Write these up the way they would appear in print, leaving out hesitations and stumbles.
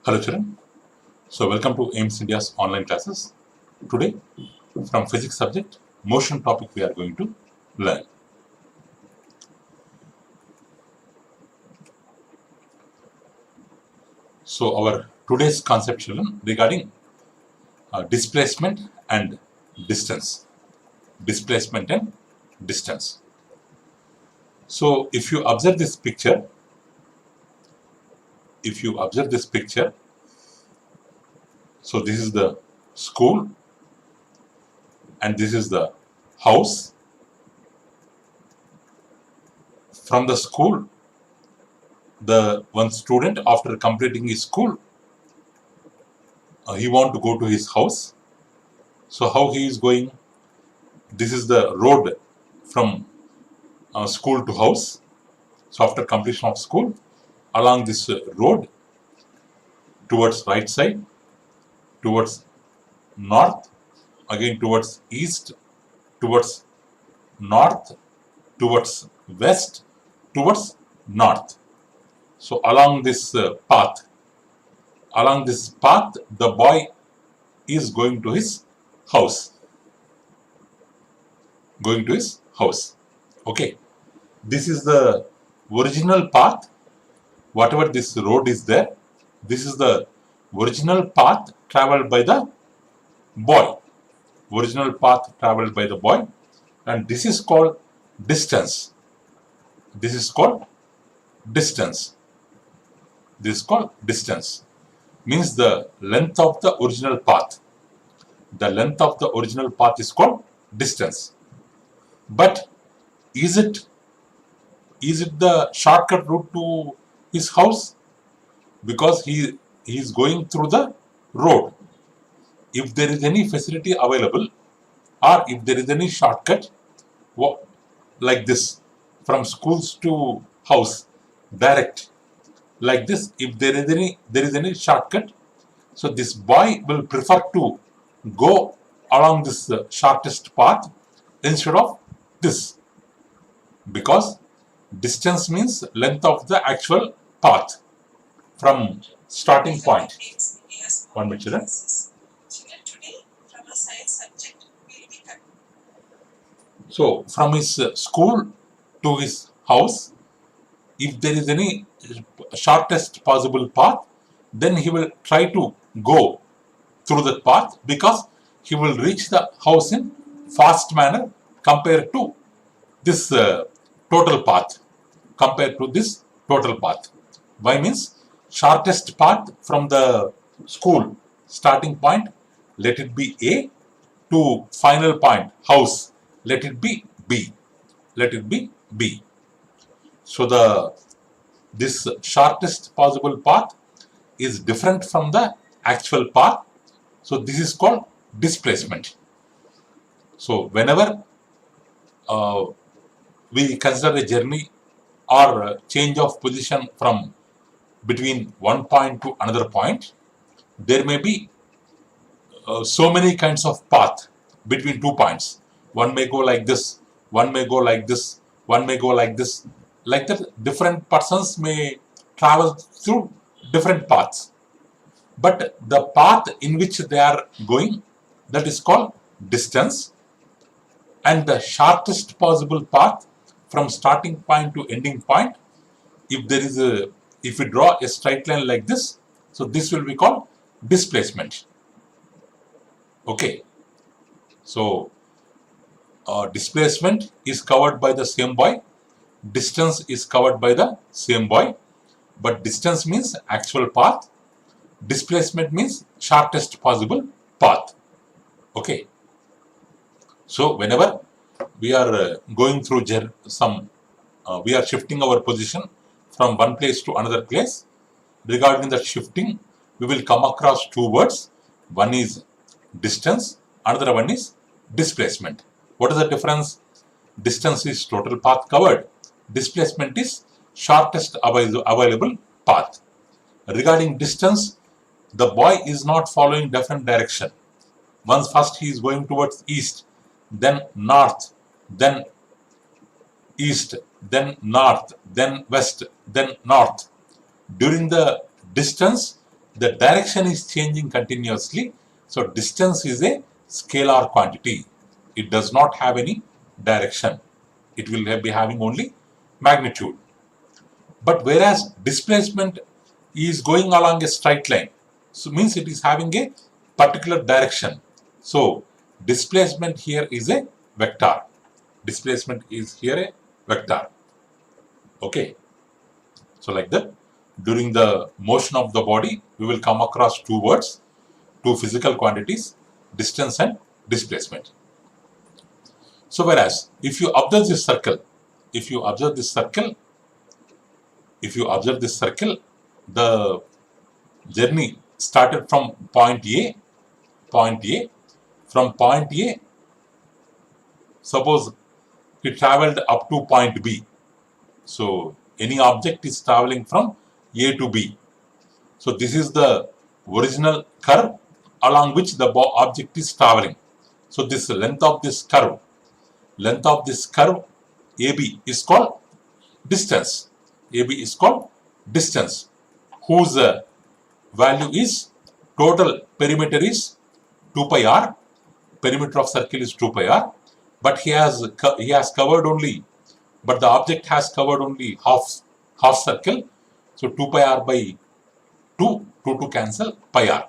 Hello children, so welcome to aimsindia's online classes. Today from physics subject, motion topic we are going to learn. So our today's concept children regarding displacement and distance. Displacement and distance. So if you observe this picture, so this is the school and this is the house. From the school, the one student after completing his school, he want to go to his house. So how he is going? This is the road from school to house. So after completion of school, along this road towards right side, towards north, again towards east, towards north, towards west, towards north. So along this path, the boy is going to his house. Okay. This is the original path. Whatever this road is there, this is the original path traveled by the boy. And this is called distance. This is called distance. Means the length of the original path. The length of the original path is called distance. But is it the shortcut route to his house? Because he is going through the road. If there is any facility available, or if there is any shortcut like this from schools to house direct, like this, if there is any shortcut, so this boy will prefer to go along this shortest path instead of this, because distance means length of the actual path from starting point. One minute, children. So from his school to his house, if there is any shortest possible path, then he will try to go through that path, because he will reach the house in fast manner compared to this total path. Why means shortest path from the school starting point, let it be A, to final point house, let it be B. So this shortest possible path is different from the actual path. So this is called displacement. So whenever we consider a journey or a change of position from between one point to another point, there may be so many kinds of path between 2 points. One may go like this, one may go like this, one may go like this. Like that, different persons may travel through different paths. But the path in which they are going, that is called distance. And the shortest possible path from starting point to ending point, if we draw a straight line like this, so this will be called displacement. Okay. So displacement is covered by the same boy. Distance is covered by the same boy. But distance means actual path. Displacement means shortest possible path. Okay. So whenever we are going through we are shifting our position from one place to another place. Regarding that shifting, we will come across two words. One is distance, another one is displacement. What is the difference? Distance is total path covered. Displacement is shortest available path. Regarding distance, the boy is not following different direction. Once first he is going towards east, then north, then east, then north, then west, then north. During the distance, the direction is changing continuously. So distance is a scalar quantity. It does not have any direction. It will be having only magnitude. But whereas displacement is going along a straight line, so means it is having a particular direction. So displacement here is a vector. Displacement is here a vector. Okay. So like that, during the motion of the body, we will come across two words, two physical quantities, distance and displacement. So whereas if you observe this circle, the journey started from point A. From point A, suppose it traveled up to point B. So any object is traveling from A to B. So this is the original curve along which the object is traveling. So this length of this curve AB is called distance. AB is called distance, whose value is, total perimeter is 2 pi r. Perimeter of circle is 2 pi r, but he has covered only, but the object has covered only half circle. So 2 pi r by 2 to cancel pi r.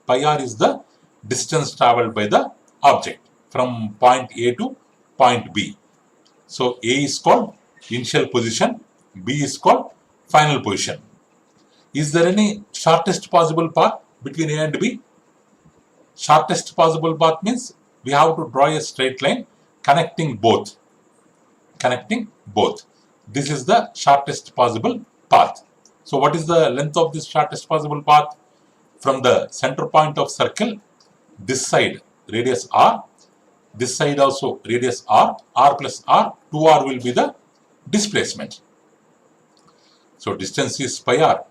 Pi r is the distance traveled by the object from point A to point B. So A is called initial position, B is called final position. Is there any shortest possible path between A and B? Shortest possible path means we have to draw a straight line connecting both. This is the shortest possible path. So what is the length of this shortest possible path? From the center point of circle, this side radius r, this side also radius r plus r, 2r will be the displacement. So distance is pi r,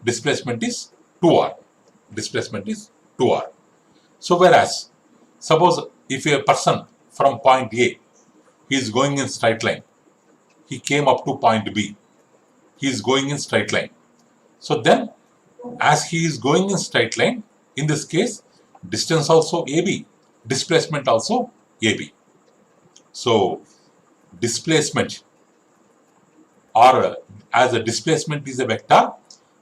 displacement is 2r. So whereas, suppose if a person from point A, he is going in straight line, he came up to point B, he is going in straight line. So then, as he is going in straight line, in this case, distance also AB, displacement also AB. So displacement, or as a displacement is a vector,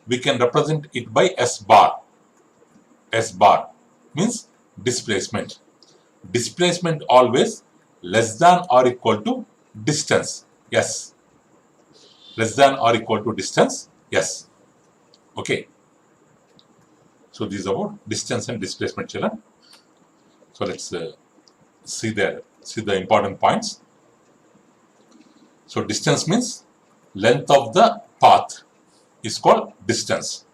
we can represent it by S bar. S bar means displacement. Displacement always less than or equal to distance. Yes. Less than or equal to distance. Yes. Okay. So this is about distance and displacement, children. So let's see the important points. So distance means length of the path is called distance.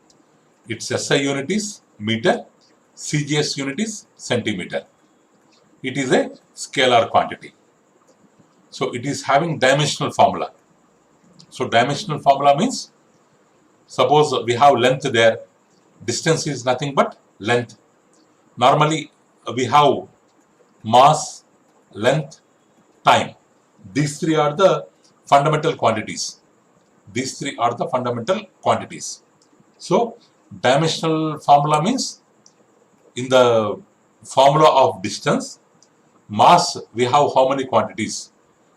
Its SI unit is meter, CGS unit is centimeter. It is a scalar quantity. So it is having dimensional formula. So dimensional formula means, suppose we have length there, distance is nothing but length. Normally we have mass, length, time. These three are the fundamental quantities. So dimensional formula means, in the formula of distance, mass we have how many quantities?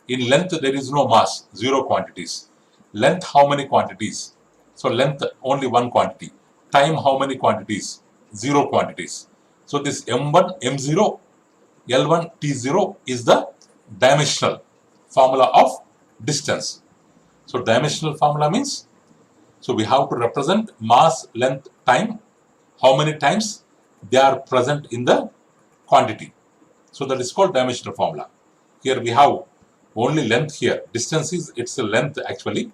In length there is no mass, 0 quantities. Length how many quantities? So length only 1 quantity. Time how many quantities? 0 quantities. So this M1, M0, L1, T0 is the dimensional formula of distance. So dimensional formula means, so we have to represent mass, length, time, how many times they are present in the quantity. So that is called dimensional formula. Here we have only length here. Distance is its length actually.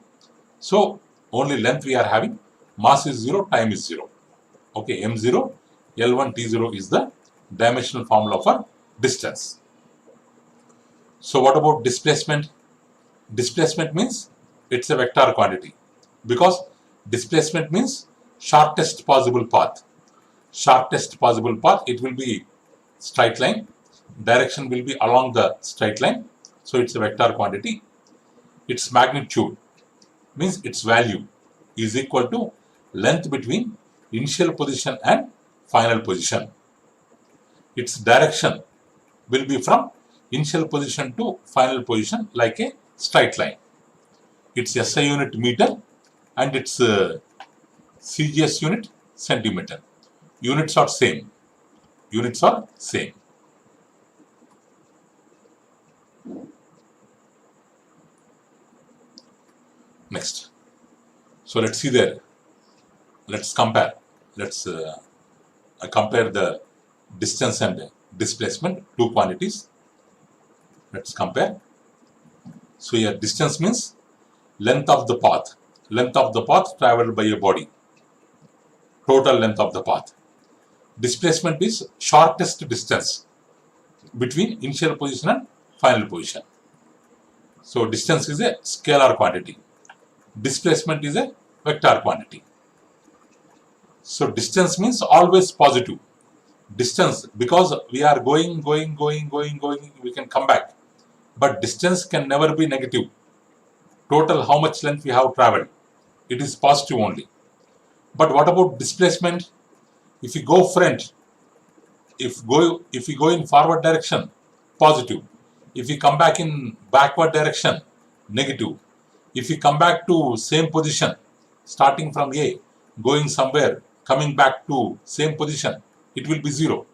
So only length we are having. Mass is 0, time is 0. Okay, M0, L1, T0 is the dimensional formula for distance. So what about displacement? Displacement means it's a vector quantity, because displacement means shortest possible path. Shortest possible path, it will be straight line. Direction will be along the straight line. So it's a vector quantity. Its magnitude means its value is equal to length between initial position and final position. Its direction will be from initial position to final position like a straight line. Its SI unit meter and its CGS unit centimeter. Units are same. Units are same. Next. So let's see there. Let's compare. Let's compare the distance and displacement, two quantities. Let's compare. So here distance means length of the path. Length of the path traveled by a body. Total length of the path. Displacement is shortest distance between initial position and final position. So distance is a scalar quantity. Displacement is a vector quantity. So distance means always positive. Distance, because we are going, we can come back. But distance can never be negative. Total how much length we have traveled, it is positive only. But what about displacement? If you go front, if you go in forward direction, positive. If you come back in backward direction, negative. If you come back to same position, starting from A, going somewhere, coming back to same position, it will be 0.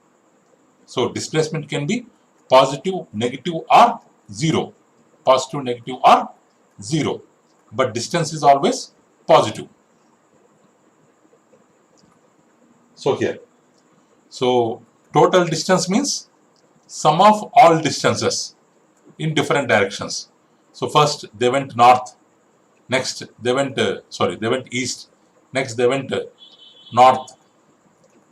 So displacement can be positive, negative or 0. Positive, negative or 0. But distance is always positive. So here. So total distance means sum of all distances in different directions. So first they went north. Next they went east. Next they went north,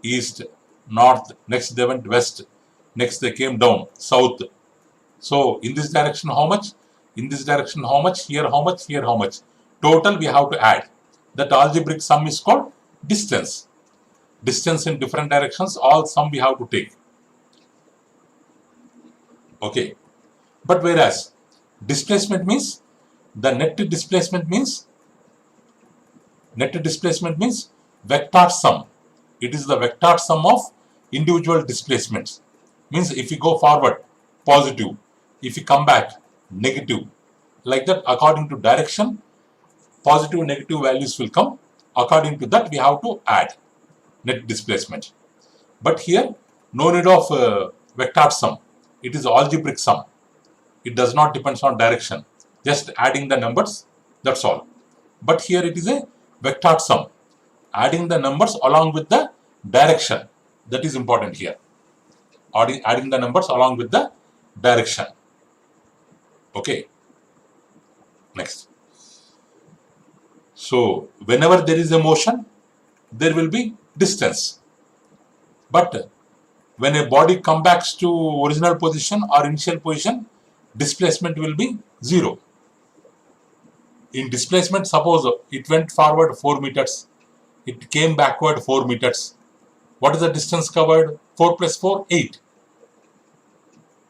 east, north. Next they went west. Next they came down, south. So in this direction how much? In this direction how much? Here how much? Here how much? Total we have to add. That algebraic sum is called distance. Distance in different directions, all sum we have to take. Okay. But whereas displacement means the net displacement means vector sum. It is the vector sum of individual displacements. Means if you go forward, positive. If you come back, negative. Like that, according to direction, positive, negative values will come. According to that, we have to add net displacement. But here, no need of vector sum. It is algebraic sum. It does not depend on direction. Just adding the numbers, that's all. But here it is a vector sum. Adding the numbers along with the direction. That is important here. Adding the numbers along with the direction. Okay. Next. So, whenever there is a motion, there will be distance. But when a body comes back to original position or initial position, displacement will be 0. In displacement, suppose it went forward 4 meters, it came backward 4 meters. What is the distance covered? 4 plus 4, 8.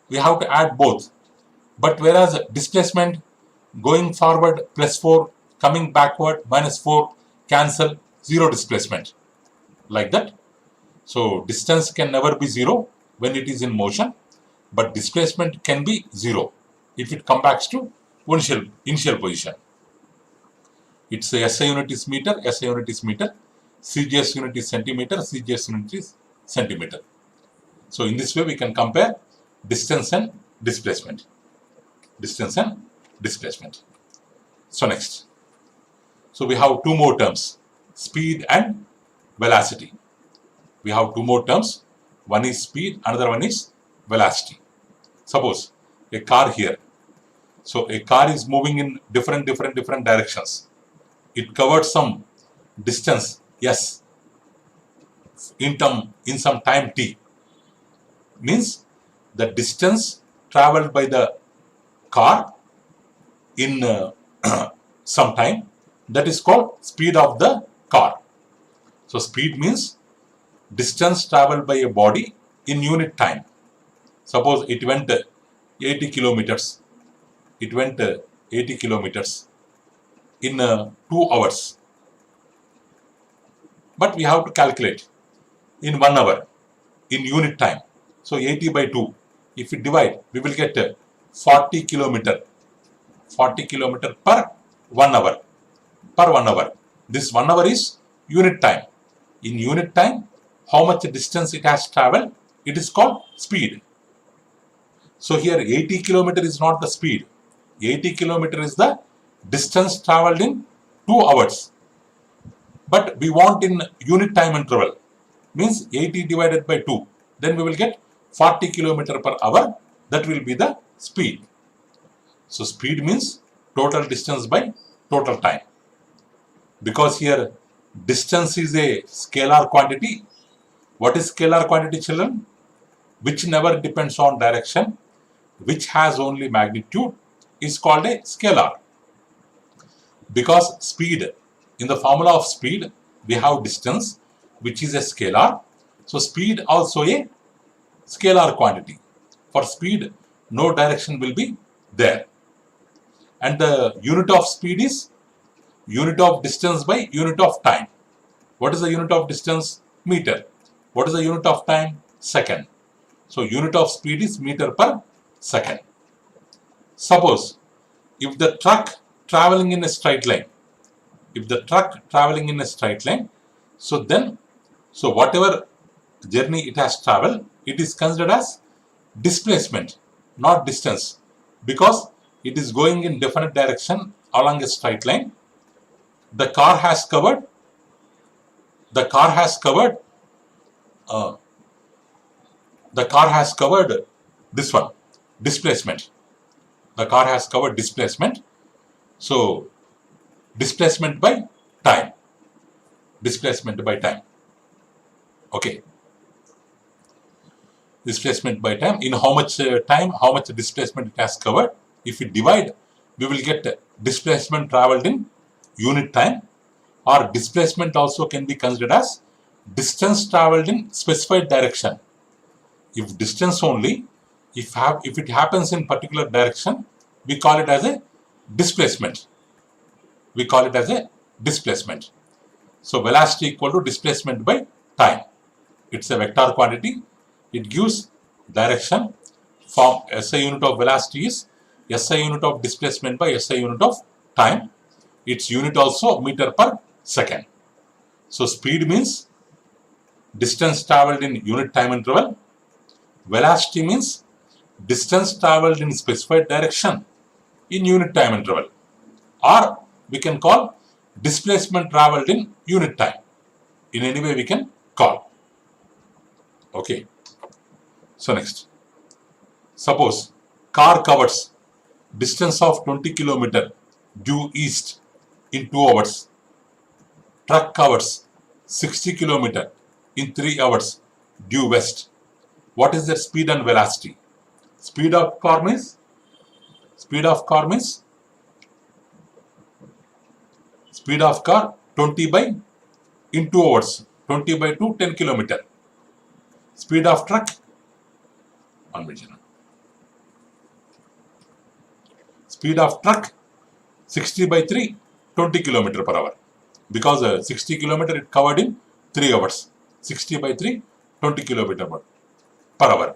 We have to add both. But whereas displacement, going forward plus 4, coming backward minus 4, cancel, 0 displacement. Like that. So distance can never be 0 when it is in motion, but displacement can be 0 if it comes back to initial position. Its SI unit is meter, SI unit is meter, CGS unit is centimeter, CGS unit is centimeter. So in this way we can compare distance and displacement. Distance and displacement. So next. So we have two more terms, speed and velocity. We have two more terms. One is speed, another one is velocity. Suppose a car here. So a car is moving in different directions. It covered some distance, yes, in some time t. Means the distance traveled by the car in some time, that is called speed of the car. So speed means distance traveled by a body in unit time. Suppose it went 80 kilometers. It went 80 kilometers in 2 hours. but we have to calculate in 1 hour in unit time. So 80 by 2, if we divide, we will get 40 kilometer per 1 hour. This 1 hour is unit time. In unit time, how much distance it has traveled, it is called speed. So here 80 kilometer is not the speed. 80 kilometer is the distance traveled in 2 hours. But we want in unit time interval, means 80 divided by 2. Then we will get 40 kilometer per hour. That will be the speed. So speed means total distance by total time. Because here distance is a scalar quantity. What is scalar quantity, children? Which never depends on direction, which has only magnitude, is called a scalar. Because speed, in the formula of speed, we have distance, which is a scalar. So speed also a scalar quantity. For speed, no direction will be there. And the unit of speed is unit of distance by unit of time. What is the unit of distance? Meter. What is the unit of time? Second. So unit of speed is meter per second. Suppose if the truck traveling in a straight line, so whatever journey it has traveled, it is considered as displacement, not distance, because it is going in definite direction along a straight line. The car has covered this one, displacement. The car has covered displacement. So displacement by time. Okay. Displacement by time. In how much time, how much displacement it has covered. If we divide, we will get displacement traveled in unit time, or displacement also can be considered as distance traveled in specified direction. If distance only, if it happens in particular direction, we call it as a displacement. So velocity equal to displacement by time. It's a vector quantity. It gives direction. From SI unit of velocity is SI unit of displacement by SI unit of time. Its unit also meter per second. So speed means distance traveled in unit time interval. Velocity means distance traveled in specified direction in unit time interval. Or we can call displacement traveled in unit time. In any way we can call. Okay. So next. Suppose car covers distance of 20 km due east in 2 hours. Truck covers 60 km in 3 hours due west. What is their speed and velocity? Speed of car means 20 by in 2 hours. 20 by 2, 10 km. Speed of truck, speed of truck 60 by 3, 20 km per hour. Because 60 km it covered in 3 hours. 60 by 3, 20 km per hour.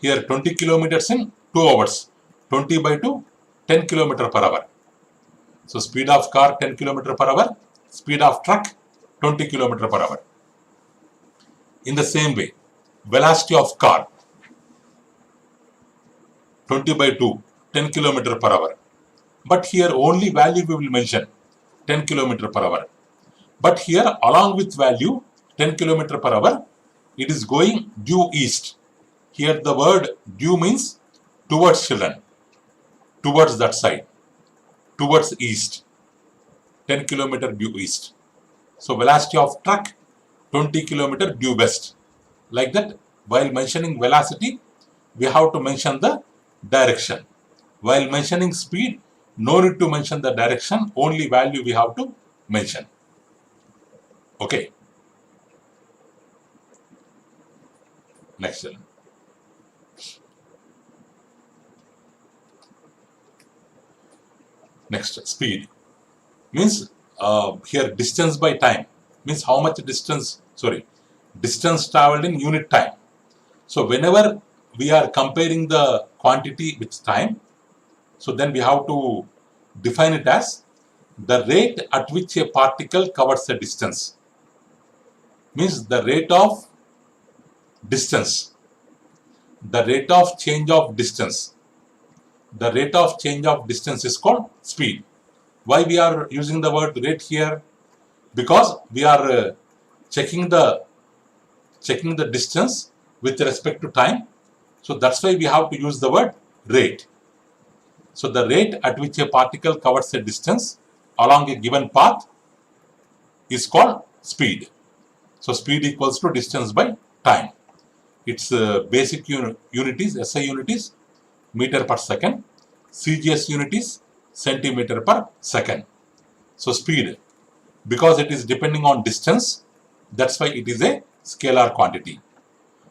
Here 20 kilometers in 2 hours. 20 by 2, 10 km per hour. So speed of car 10 km per hour. Speed of truck 20 km per hour. In the same way, velocity of car 20 by 2, 10 km per hour. But here only value we will mention 10 km per hour. But here along with value 10 km per hour, it is going due east. Here the word due means towards, children. Towards that side. Towards east. 10 km due east. So velocity of truck 20 km due west. Like that, while mentioning velocity, we have to mention the direction. While mentioning speed, no need to mention the direction, only value we have to mention. Okay. Next. Next, speed means here distance by time. means how much distance, distance traveled in unit time. So whenever we are comparing the quantity with time, so then we have to define it as the rate at which a particle covers a distance. Means the rate of distance, the rate of change of distance. The rate of change of distance is called speed. Why we are using the word rate here? Because we are checking the distance with respect to time. So that's why we have to use the word rate. So the rate at which a particle covers a distance along a given path is called speed. So speed equals to distance by time. Its basic unit is SI unit is meter per second, CGS unit is centimeter per second. So speed, because it is depending on distance, that's why it is a scalar quantity.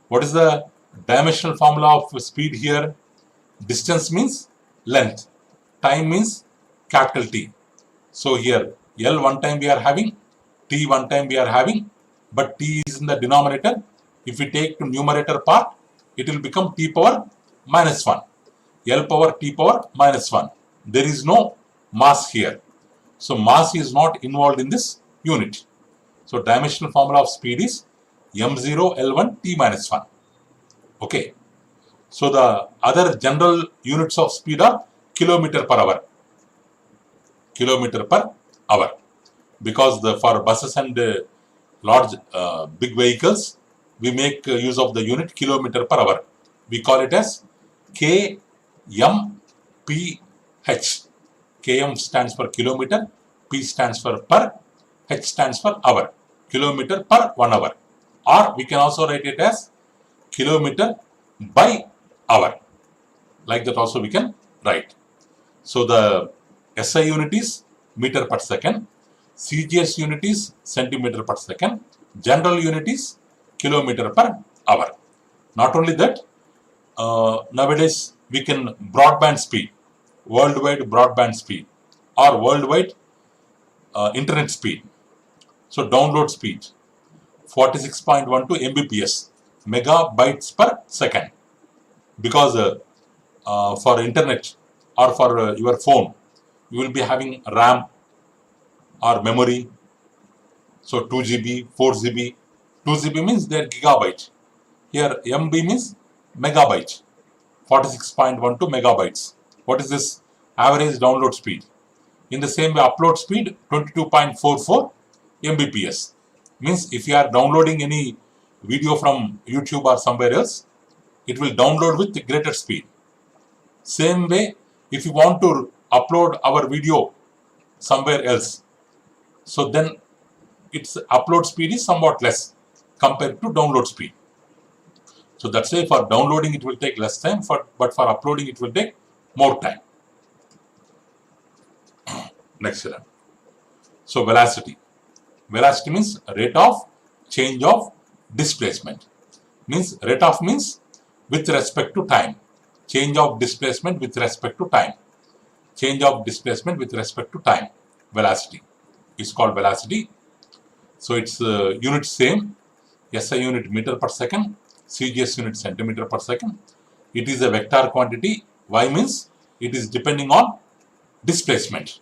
What is the dimensional formula of speed here? Distance means length, time means capital T. So here L one time we are having, T one time we are having, but T is in the denominator. If we take to numerator part, it will become T power minus 1. L power T power minus 1. There is no mass here. So mass is not involved in this unit. So dimensional formula of speed is m0 L1 T minus 1. Okay. So the other general units of speed are kilometer per hour. Kilometer per hour. Because for buses and large big vehicles, we make use of the unit kilometer per hour. We call it as kmph. Km stands for kilometer, P stands for per, H stands for hour. Kilometer per 1 hour. Or we can also write it as kilometer by hour. Like that also we can write. So the SI unit is meter per second, CGS unit is centimeter per second, general unit is kilometer per hour. Not only that, nowadays we can broadband speed, worldwide broadband speed, or worldwide internet speed. So download speed 46.12 Mbps, megabytes per second. Because for internet or for your phone, you will be having RAM or memory. So 2 GB, 4 GB. 2 GB means their gigabyte. Here MB means megabyte. 46.12 megabytes. What is this average download speed? In the same way, upload speed 22.44 Mbps. Means if you are downloading any video from YouTube or somewhere else, it will download with greater speed. Same way, if you want to upload our video somewhere else, so then its upload speed is somewhat less compared to download speed. So that's why for downloading it will take less time, but for uploading it will take more time. Next one. So velocity. Velocity means rate of change of displacement. Means rate of means with respect to time. Change of displacement with respect to time. Change of displacement with respect to time. Velocity is called velocity. So its unit same. SI unit meter per second. CGS unit centimeter per second. It is a vector quantity. Why means it is depending on displacement,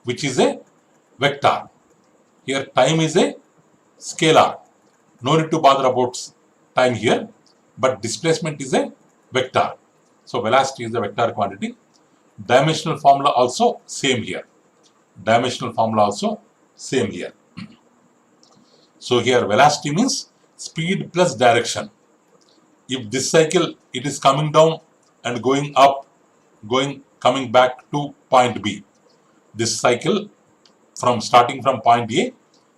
which is a vector. Here time is a scalar. No need to bother about time here, but displacement is a vector. So velocity is a vector quantity. Dimensional formula also same here. Dimensional formula also same here. So here velocity means speed plus direction. If this cycle it is coming down and going up, coming back to point B. This cycle from starting from point A,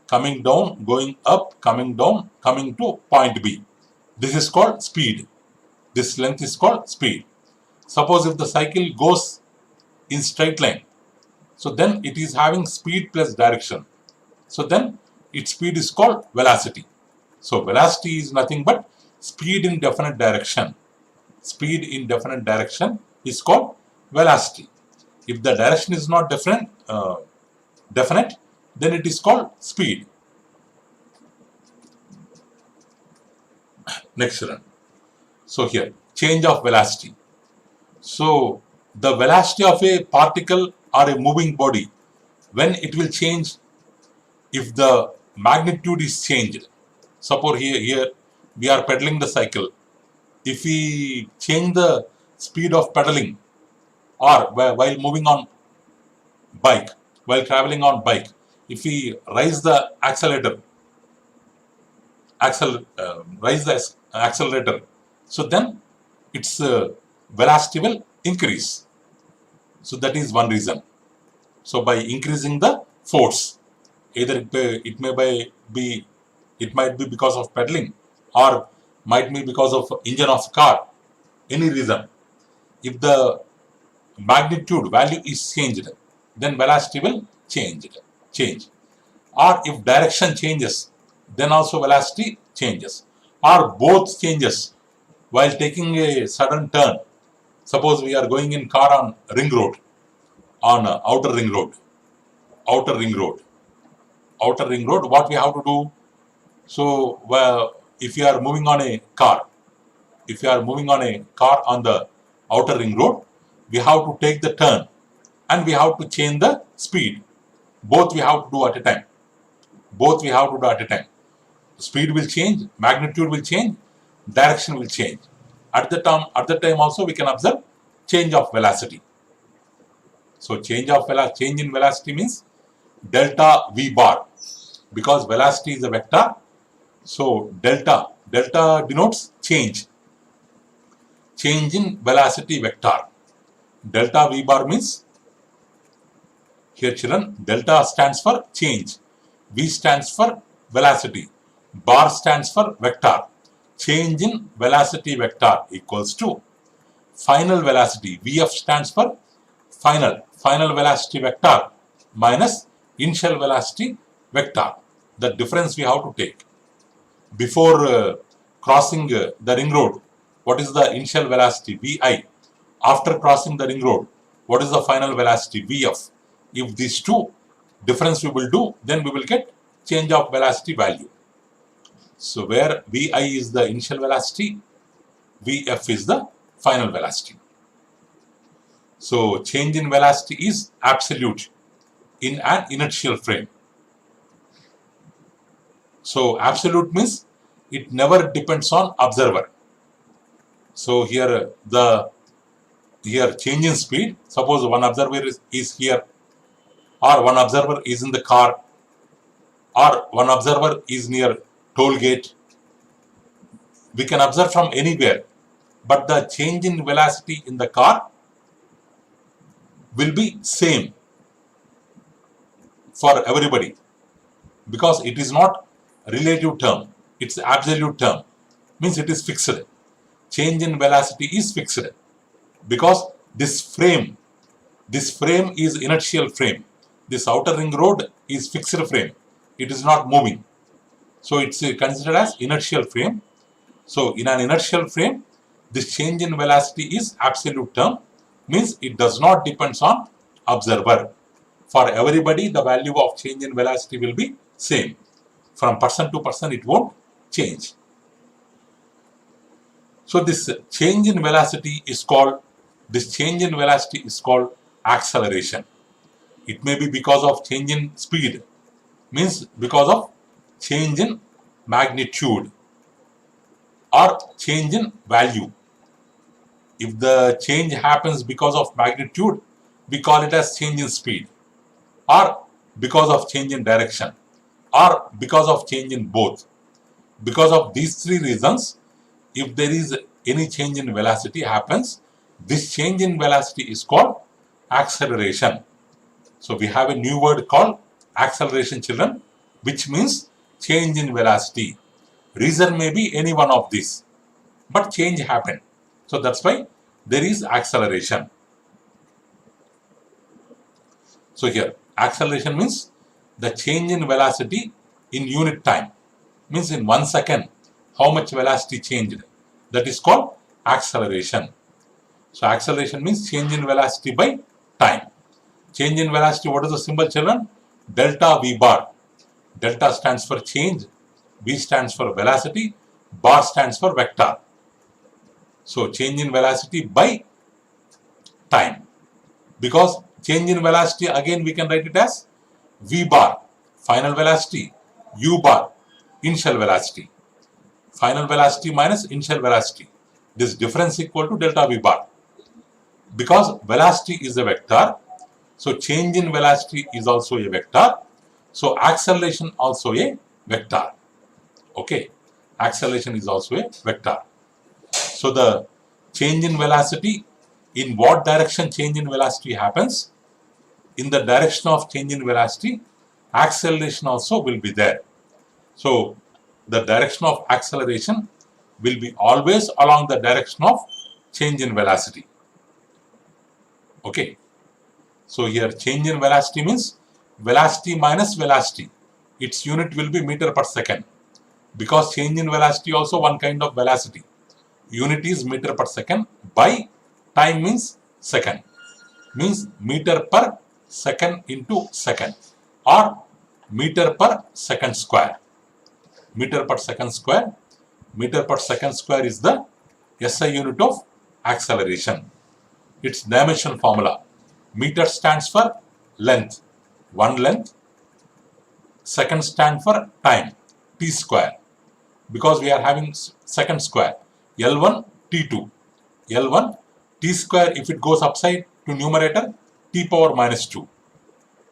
coming down, going up, coming down, coming to point B. This is called speed. This length is called speed. Suppose if the cycle goes in straight line, so then it is having speed plus direction. So then its speed is called velocity. So velocity is nothing but speed in definite direction. Speed in definite direction is called velocity. If the direction is not definite, then it is called speed. Next children. So here, change of velocity. So the velocity of a particle or a moving body, when it will change if the magnitude is changed. Suppose here we are pedaling the cycle. If we change the speed of pedaling or while moving on bike, while traveling on bike, if we raise the accelerator, accelerator, so then its velocity will increase. So that is one reason. So by increasing the force, either it might be because of pedaling or might be because of engine of car, any reason. If the magnitude value is changed, then velocity will change. Or if direction changes, then also velocity changes. Or both changes while taking a sudden turn. Suppose we are going in car on ring road, on outer ring road, what we have to do? So if you are moving on a car, on the outer ring road, we have to take the turn and we have to change the speed. Both we have to do at a time. Speed will change, magnitude will change, direction will change. At the time also we can observe change of velocity. So change in velocity means delta V bar, because velocity is a vector. So delta denotes change in velocity vector. Delta V bar means, here children, delta stands for change, V stands for velocity, bar stands for vector. Change in velocity vector equals to final velocity. VF stands for final velocity vector minus initial velocity vector. The difference we have to take. Before crossing the ring road, what is the initial velocity? Vi. After crossing the ring road, what is the final velocity? Vf. If these two difference we will do, then we will get change of velocity value. So where Vi is the initial velocity, Vf is the final velocity. So change in velocity is absolute in an inertial frame. So absolute means it never depends on observer. So here change in speed, suppose one observer is here, or one observer is in the car, or one observer is near toll gate. We can observe from anywhere, but the change in velocity in the car will be same for everybody, because it is not relative term, it's absolute term, means it is fixed. Change in velocity is fixed because this frame is inertial frame. This outer ring road is fixed frame, it is not moving, so it's considered as inertial frame. So in an inertial frame, this change in velocity is absolute term, means it does not depend on observer. For everybody, the value of change in velocity will be same. From person to person, it won't change. So this change in velocity is called acceleration. It may be because of change in speed, means because of change in magnitude or change in value. If the change happens because of magnitude, we call it as change in speed, or because of change in direction, or because of change in both. Because of these three reasons, if there is any change in velocity happens, this change in velocity is called acceleration. So we have a new word called acceleration, children, which means change in velocity. Reason may be any one of these, but change happened. So that's why there is acceleration. So here, acceleration means the change in velocity in unit time, means in 1 second how much velocity changed. That is called acceleration. So acceleration means change in velocity by time. Change in velocity, what is the symbol, children? Delta V bar. Delta stands for change, V stands for velocity, bar stands for vector. So change in velocity by time. Because change in velocity, again we can write it as v bar, final velocity, u bar, initial velocity. Final velocity minus initial velocity. This difference equal to delta v bar. Because velocity is a vector, so change in velocity is also a vector. So acceleration also a vector. Okay, acceleration is also a vector. So the change in velocity, in what direction change in velocity happens? In the direction of change in velocity, acceleration also will be there. So the direction of acceleration will be always along the direction of change in velocity. Okay. So here change in velocity means velocity minus velocity. Its unit will be meter per second. Because change in velocity also one kind of velocity. Unit is meter per second by time means second. Means meter per second into second or meter per second square. Meter per second square. Meter per second square is the SI unit of acceleration. Its dimension formula. Meter stands for length, one length. Second stands for time, t square. Because we are having second square, L1, T2. L1, t square, if it goes upside to numerator, t power minus 2.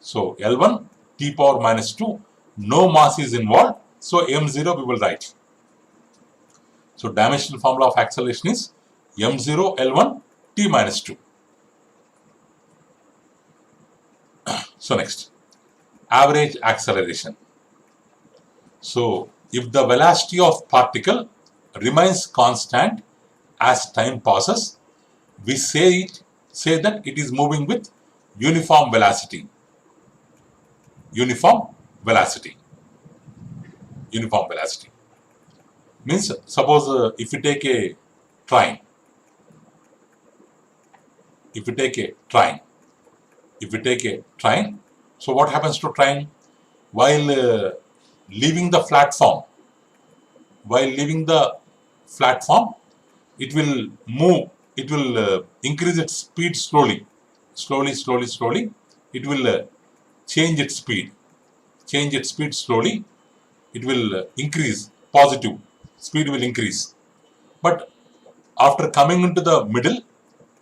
So L1, t power minus 2, no mass is involved, so m0 we will write. So dimensional formula of acceleration is m0 L1 t minus 2. So next, average acceleration. So if the velocity of particle remains constant as time passes, we say that it is moving with uniform velocity. Uniform velocity. Uniform velocity. Means suppose if you take a train. If you take a train, so what happens to train? While leaving the platform, it will move, it will increase its speed slowly. It will change its speed slowly. It will increase, positive, speed will increase. But after coming into the middle,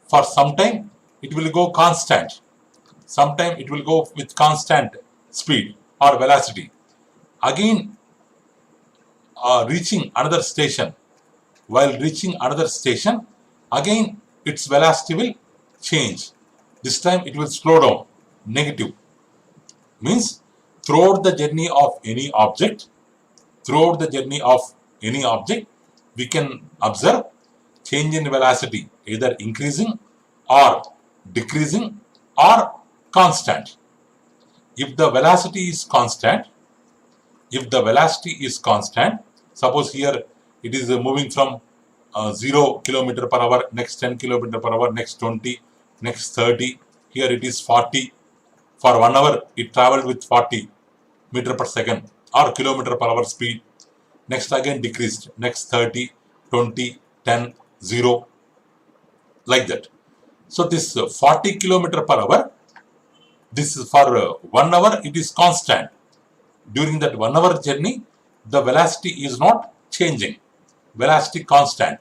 for some time, it will go constant. Sometime it will go with constant speed or velocity. Again, reaching another station. While reaching another station, again its velocity will change. This time it will slow down, negative. Means throughout the journey of any object, we can observe change in velocity, either increasing or decreasing or constant. If the velocity is constant, suppose here it is moving from 0 km per hour, next 10 km per hour, next 20, next 30, here it is 40. For 1 hour it traveled with 40 meter per second or kilometer per hour speed. Next again decreased, next 30, 20, 10, 0, like that. So this 40 kilometer per hour, this is for 1 hour it is constant. During that 1 hour journey, the velocity is not changing, velocity constant.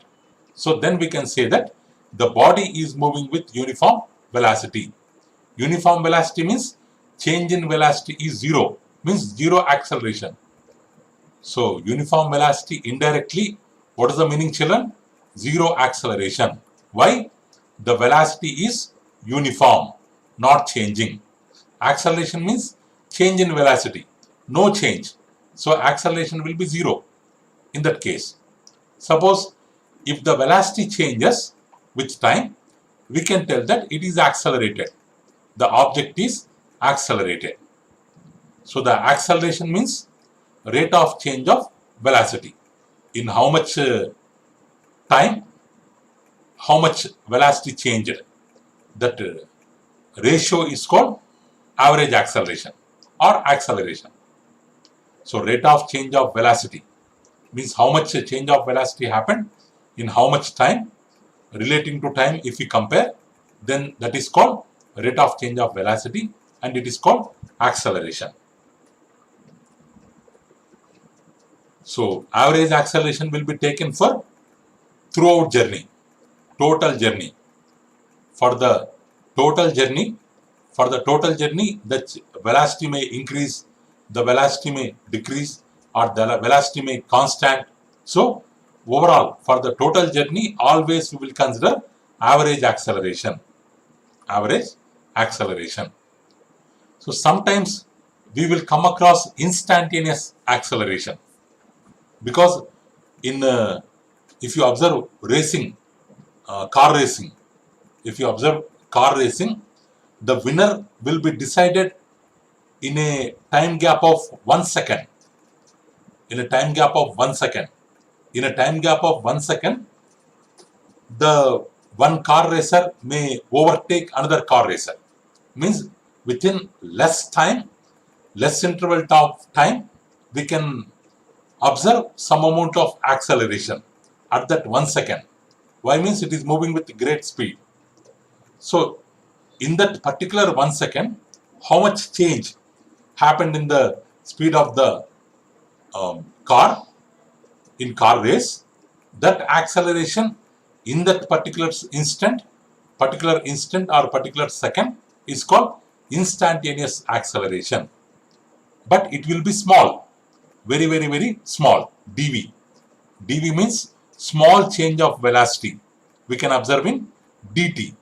So then we can say that the body is moving with uniform velocity. Uniform velocity means change in velocity is 0, means 0 acceleration. So uniform velocity indirectly, what is the meaning, children? 0 acceleration. Why? The velocity is uniform, not changing. Acceleration means change in velocity, no change. So acceleration will be 0 in that case. Suppose if the velocity changes with time, we can tell that it is accelerated. The object is accelerated. So the acceleration means rate of change of velocity. In how much time, how much velocity changed. That ratio is called average acceleration or acceleration. So rate of change of velocity. means how much change of velocity happened in how much time. Relating to time, if we compare, then that is called rate of change of velocity, and it is called acceleration. So average acceleration will be taken for throughout journey, total journey. For the total journey, the velocity may increase, the velocity may decrease, or the velocity may constant. So overall, for the total journey, always we will consider average acceleration. Average acceleration. So sometimes we will come across instantaneous acceleration, because in if you observe racing, car racing, the winner will be decided in a time gap of 1 second. In a time gap of 1 second. In a time gap of 1 second, the one car racer may overtake another car racer. Means within less interval of time, we can observe some amount of acceleration at that 1 second. Why? Means it is moving with great speed. So in that particular 1 second, how much change happened in the speed of the car in car race, that acceleration in that particular instant or particular second is called instantaneous acceleration. But it will be small, very, very, very small, dV. dV means small change of velocity. We can observe in dt.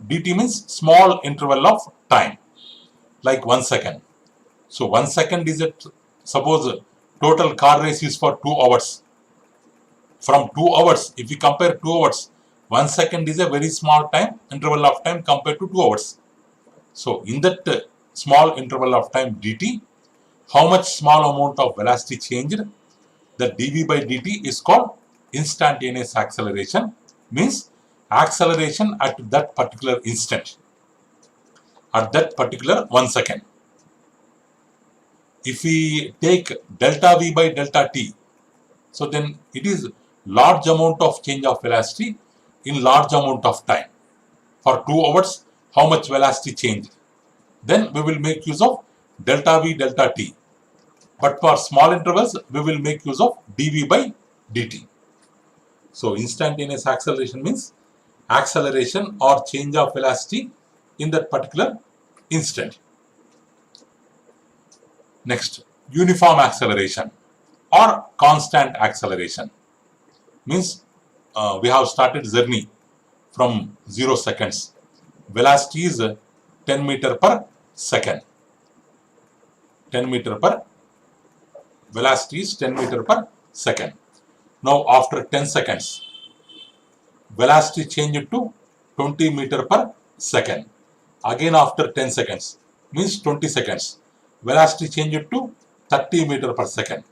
dt means small interval of time, like 1 second. So 1 second is suppose total car race is for 2 hours. From 2 hours, if you compare 2 hours, 1 second is a very small interval of time compared to 2 hours. So in that small interval of time dt, how much small amount of velocity changed, the dv by dt is called instantaneous acceleration, means acceleration at that particular instant, at that particular 1 second. If we take delta v by delta t, so then it is large amount of change of velocity in large amount of time. For 2 hours, how much velocity changed? Then we will make use of delta v delta t. But for small intervals, we will make use of dv by dt. So instantaneous acceleration means acceleration or change of velocity in that particular instant. Next, uniform acceleration or constant acceleration means we have started journey from 0 seconds. Velocity is 10 meter per second. 10 meter per velocity is 10 meter per second. Now after 10 seconds, velocity changed to 20 meter per second. Again after 10 seconds, means 20 seconds, velocity changed to 30 meter per second.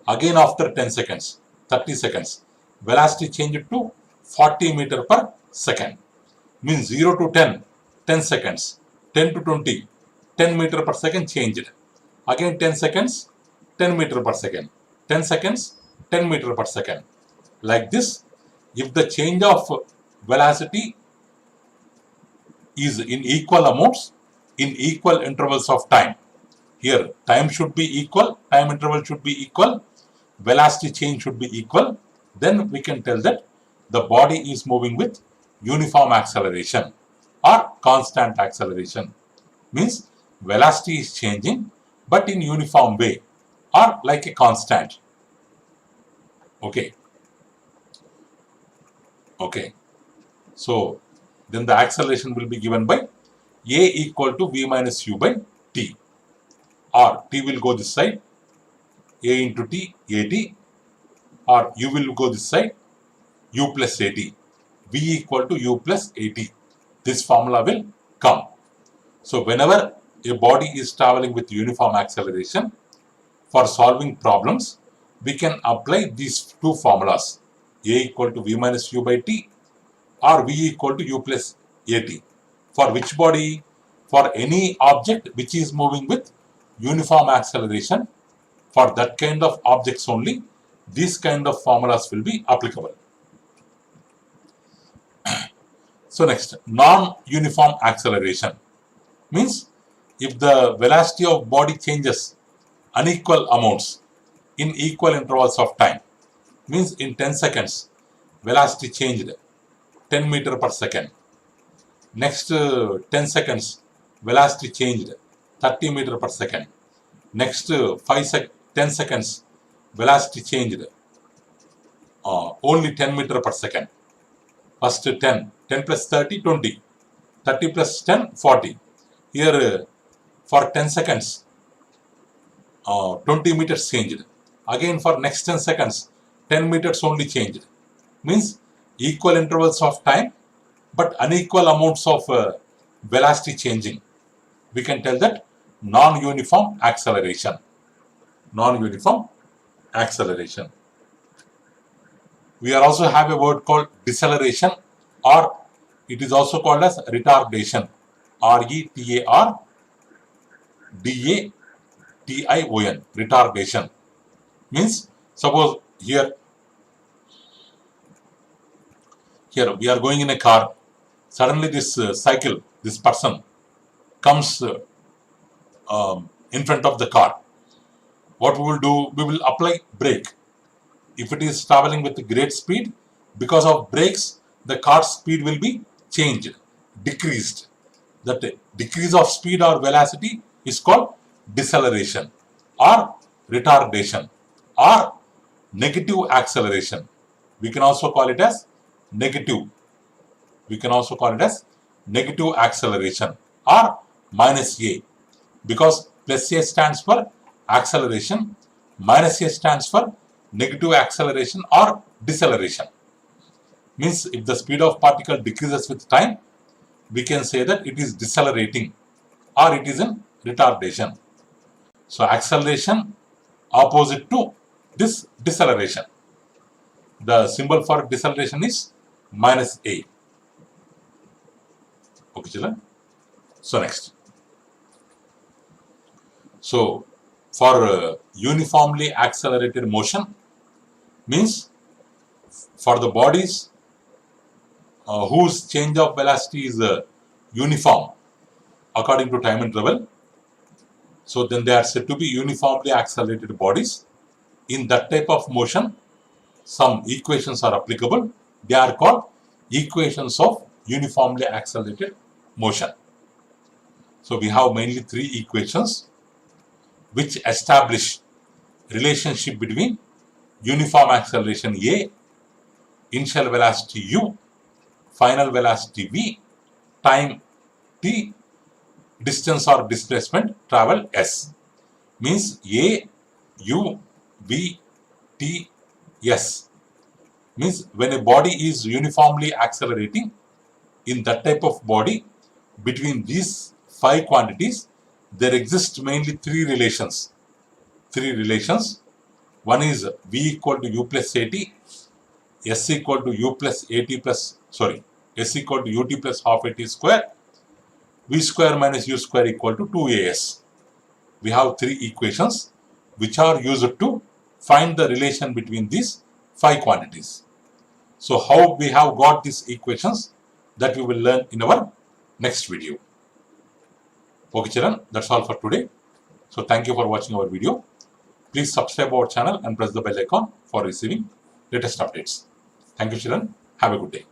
Again after 10 seconds, 30 seconds, velocity changed to 40 meter per second. Means 0 to 10, 10 seconds, 10 to 20, 10 meter per second changed. Again 10 seconds, 10 meter per second, 10 seconds, 10 meter per second. Like this, if the change of velocity is in equal amounts, in equal intervals of time, here time should be equal, time interval should be equal, velocity change should be equal, then we can tell that the body is moving with uniform acceleration or constant acceleration. Means velocity is changing but in uniform way or like a constant. Okay. So then the acceleration will be given by a equal to v minus u by t, or t will go this side, a into t, at, or u will go this side, u plus at, v equal to u plus at. This formula will come. So whenever a body is traveling with uniform acceleration, for solving problems, we can apply these two formulas, a equal to v minus u by t or v equal to u plus at. For which body? For any object which is moving with uniform acceleration, for that kind of objects only these kind of formulas will be applicable. So next, non-uniform acceleration means if the velocity of body changes unequal amounts in equal intervals of time, means in 10 seconds velocity changed 10 meter per second. Next 10 seconds velocity changed 30 meter per second. Next 10 seconds velocity changed only 10 meter per second. First 10 plus 30, 20. 30 plus 10, 40. Here for 10 seconds 20 meters changed. Again for next 10 seconds 10 meters only changed. Means equal intervals of time but unequal amounts of velocity changing. We can tell that non-uniform acceleration. Non-uniform acceleration. We also have a word called deceleration, or it is also called as retardation. R-E-T-A-R-D-A-T-I-O-N. Retardation. Means suppose here we are going in a car. Suddenly this this person comes in front of the car. What we will do? We will apply brake. If it is traveling with great speed, because of brakes, the car's speed will be changed, decreased. That decrease of speed or velocity is called deceleration or retardation or negative acceleration. We can also call it as negative. We can also call it as negative acceleration or minus A, because plus A stands for acceleration, minus A stands for negative acceleration or deceleration. Means if the speed of particle decreases with time, we can say that it is decelerating or it is in retardation. So acceleration opposite to this deceleration. The symbol for deceleration is minus A. Okay, children. So next. So for uniformly accelerated motion means for the bodies whose change of velocity is uniform according to time interval, so then they are said to be uniformly accelerated bodies. In that type of motion, some equations are applicable. They are called equations of uniformly accelerated motion. So we have mainly three equations which establish relationship between uniform acceleration A, initial velocity U, final velocity V, time T, distance or displacement travel S. Means A, U, V, T, S. Means when a body is uniformly accelerating, in that type of body, between these five quantities, there exist mainly three relations. One is V equal to U plus AT, S equal to U plus AT plus, S equal to UT plus half AT square, V square minus U square equal to 2AS. We have three equations which are used to find the relation between these five quantities. So how we have got these equations, that we will learn in our next video. Okay children, that's all for today. So thank you for watching our video. Please subscribe our channel and press the bell icon for receiving latest updates. Thank you children. Have a good day.